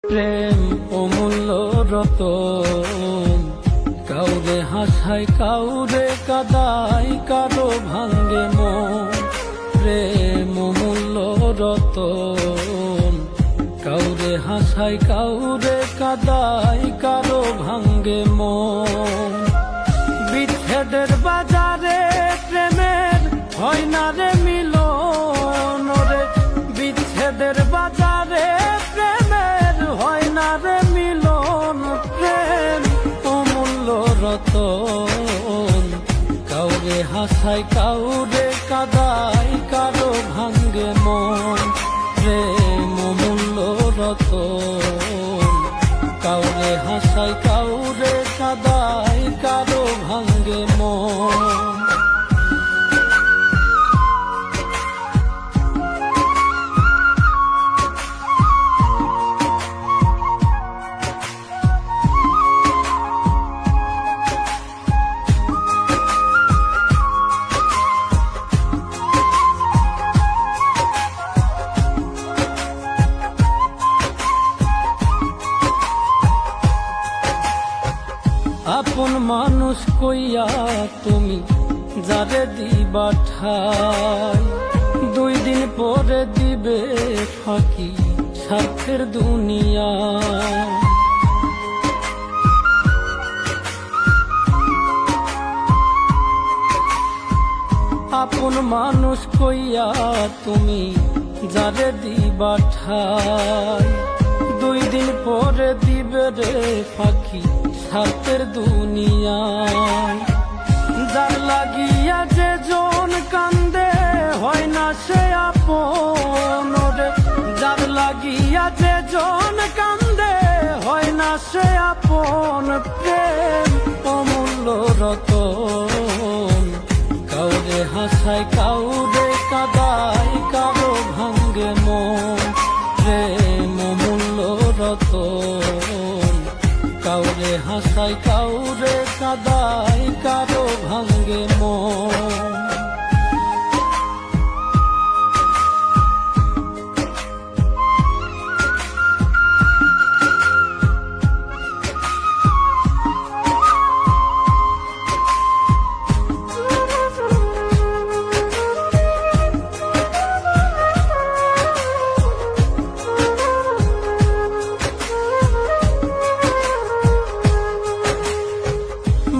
প্রেম অমূল্য রতন, কাউরে হাসায় কাউরে কাদায়, কারো ভাঙ্গে মন। প্রেম অমূল্য রতন, কাউরে হাসায় কাউরে কাদায়, কারো ভাঙ্গে মন। বিচ্ছেদের বাজারে প্রেমের হয় না রে মিলন রে, বিচ্ছেদের বাজারে প্রেমের হয় না রে মিলন। প্রেম অমূল্য রতন, কাউরে হাসায় কাউরে কাদায়, কারো ভাঙ্গে মন। প্রেম অমূল্য রতন, কাউরে হাসায় কাউরে কাদায়, কারো ভাঙ্গে মন। আপন মানুষ কইয়া তুমি যারে দিবা ঠাই, 2 দিন পরে দিবে ফাঁকি স্বার্থের দুনিয়া। আপন মানুষ কইয়া তুমি যারে দিবা ঠাই, 2 দিন পরে দিবে রে ফাঁকি স্বার্থের দুনিয়ায়। যার লাগিয়া যে জন কান্দে হয় না সে আপন রে, যার লাগিয়া যে জন কান্দে হয় না সে আপন। প্রেম অমূল্য রতন, কাউরে হাসায় কাউরে কাদায়, কারো ভাঙ্গে মন। প্রেম অমূল্য রতন, কাউরে হাসায় কাউরে কাদায়, কারো ভাঙ্গে মন।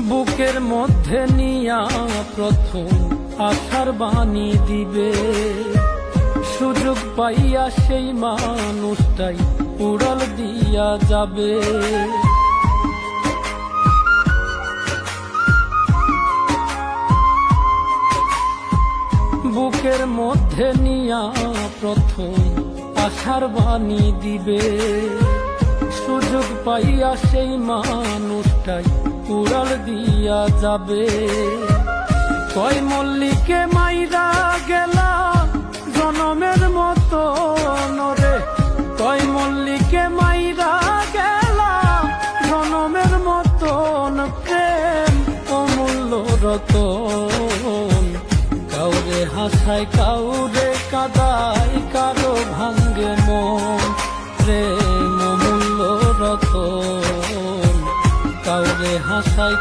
বুকের মধ্যে নিয়া প্রথম আশার বাণী দিবে, সুযোগ পাইয়া সেই মানুষটাই উড়াল দিয়া যাবে। বুকের মধ্যে নিয়া প্রথম আশার বাণী দিবে, সুযোগ পাইয়া সেই মানুষটাই উড়াল দিয়া যাবে। কয় মল্লিকে মাইরা গেলা জনমের মতো রে, কয় মল্লিকে মাইরা গেলা জনমের মতন। প্রেম অমূল্য রতন, কাউরে হাসায় কাউরে কাদায়, কারো ভাঙ্গে মন। প্রেম অমূল্য রতন, কাউরে হাসায়